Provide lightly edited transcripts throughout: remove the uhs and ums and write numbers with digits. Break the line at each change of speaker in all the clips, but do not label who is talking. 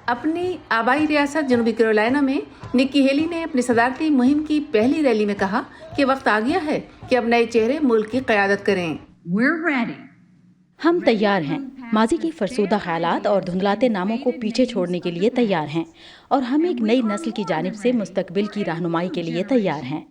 अपनी आबाई रियासत जनूबी कैरोलिना में निक्की हेली ने अपनी सदारती मुहिम की पहली रैली में कहा कि वक्त आ गया है कि अब नए चेहरे मुल्क की क़यादत करें।
हम तैयार हैं, माजी की फरसूदा ख्यालात और धुंधलाते नामों को पीछे छोड़ने के लिए तैयार हैं और हम एक नई नस्ल की जानिब से मुस्तकबिल की रहनुमाई के लिए तैयार हैं।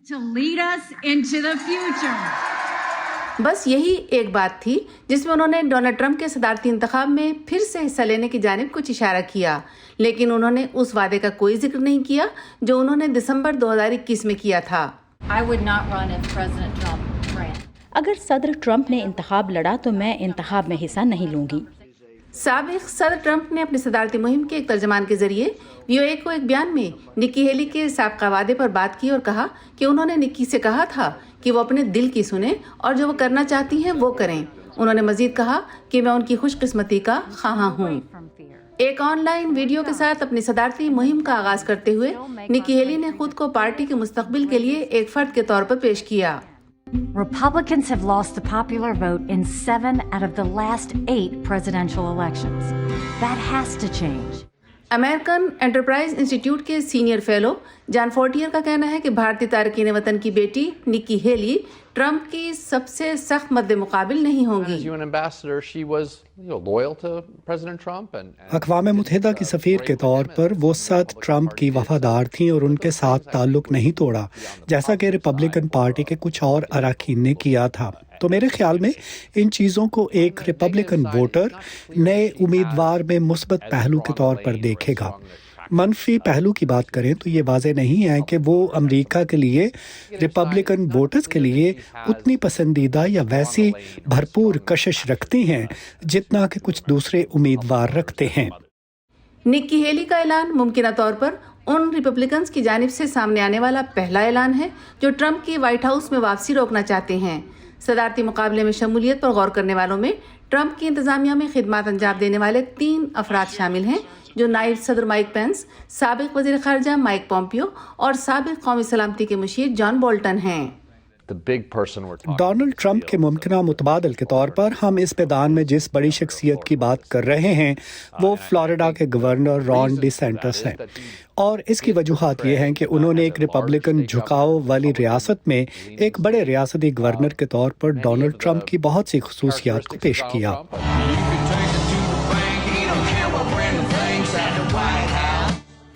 बस यही एक बात थी जिसमें उन्होंने डोनाल्ड ट्रंप के सदारती इंतखाब में फिर से हिस्सा लेने की जानिब कुछ इशारा किया, लेकिन उन्होंने उस वादे का कोई जिक्र नहीं किया जो उन्होंने दिसंबर 2021 में किया था।
अगर सदर ट्रंप ने इंतखाब लड़ा तो मैं इंतखाब में हिस्सा नहीं लूंगी।
साबिक सदर ट्रंप ने अपनी सदारती मुहिम के एक तर्जमान के जरिए VOA को एक बयान में निक्की हेली के साबका वादे पर बात की और कहा कि उन्होंने निक्की से कहा था कि वो अपने दिल की सुने और जो वो करना चाहती हैं वो करें। उन्होंने मजीद कहा कि मैं उनकी खुशकिस्मती का ख्वाह हूँ। एक ऑनलाइन वीडियो के साथ अपनी सदारती मुहिम का आगाज करते हुए निक्की हेली ने खुद को पार्टी के मुस्तकबिल के लिए एक फर्द के तौर पर पेश किया।
Republicans have lost the popular vote in 7 out of the last 8 presidential elections. That has to change.
American enterprise institute के सीनियर फेलो जॉन फोर्टियर का कहना है कि भारतीय तारकीन वतन की बेटी निक्की हेली ट्रंप की सबसे सख्त मद्दे मुकाबिल नहीं होंगी।
अक़वाम मुत्तहिदा की सफ़ीर के तौर पर वो सद ट्रंप की वफादार थीं और उनके साथ ताल्लुक़ नहीं तोड़ा, जैसा कि रिपब्लिकन पार्टी के कुछ और अरकान ने किया था। तो मेरे ख्याल में इन चीज़ों को एक रिपब्लिकन वोटर नए उम्मीदवार में मुस्बत पहलू के तौर पर देखेगा। मनफी पहलू की बात करें तो ये वाज़ेह नहीं है कि वो अमेरिका के लिए रिपब्लिकन वोटर्स के लिए उतनी पसंदीदा या वैसी भरपूर कशिश रखती हैं जितना कि कुछ दूसरे उम्मीदवार रखते हैं।
निक्की हेली का ऐलान मुमकिन तौर पर उन रिपब्लिकन्स की जानिब से सामने आने वाला पहला ऐलान है जो ट्रंप की व्हाइट हाउस में वापसी रोकना चाहते हैं। सदारती मुकाबले में शमूलियत पर गौर करने वालों में ट्रंप की इंतजामिया में खिदमत अंजाम देने वाले 3 अफराद शामिल हैं जो नायब सदर माइक पेंस, साबिक वज़ीर ख़ारजा माइक पोम्पियो और साबिक कौमी सलामती के मुशीर जॉन बोल्टन हैं।
डोनाल्ड ट्रंप के मुमकिना मुतबादल के तौर पर हम इस मैदान में जिस बड़ी शख्सियत की बात कर रहे हैं वो फ्लोरिडा के गवर्नर रॉन डिसेंटिस हैं, और इसकी वजूहात ये हैं कि उन्होंने एक रिपब्लिकन झुकाव वाली रियासत में एक बड़े रियासती गवर्नर के तौर पर डोनाल्ड ट्रंप की बहुत सी खुसूसियात को पेश किया।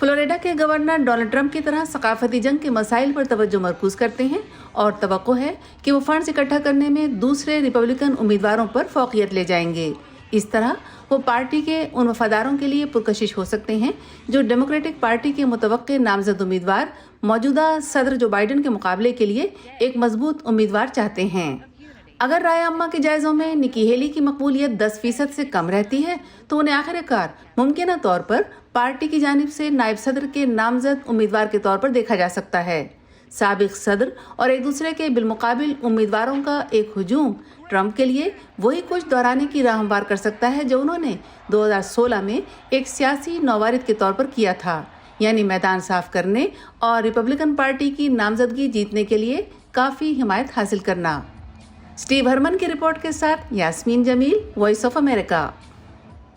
फ्लोरिडा के गवर्नर डोनाल्ड ट्रंप की तरह सकाफती जंग के मसाइल पर तवज्जो मरकूज करते हैं और तवक्को है कि वो फंड्स इकट्ठा करने में दूसरे रिपब्लिकन उम्मीदवारों पर फौकियत ले जाएंगे। इस तरह वो पार्टी के उन वफादारों के लिए पुरकशिश हो सकते हैं जो डेमोक्रेटिक पार्टी के मुतवक्के नामजद उम्मीदवार मौजूदा सदर जो बाइडन के मुकाबले के लिए एक मजबूत उम्मीदवार चाहते हैं। अगर राय अम्मा के जायज़ों में निक्की हेली की मकबूलियत 10% से कम रहती है तो उन्हें आखिरकार मुमकिन तौर पर पार्टी की जानिब से नायब सदर के नामजद उम्मीदवार के तौर पर देखा जा सकता है। साबिक सदर और एक दूसरे के बिलमुकाबिल उम्मीदवारों का एक हुजूम ट्रंप के लिए वही कुछ दोहराने की राह हमवार कर सकता है जो उन्होंने 2016 में एक सियासी नौवारिद के तौर पर किया था, यानी मैदान साफ करने और रिपब्लिकन पार्टी की नामजदगी जीतने के लिए काफ़ी हिमायत हासिल करना। स्टीव हरमन की रिपोर्ट के साथ Yasmeen Jamil, voice of America.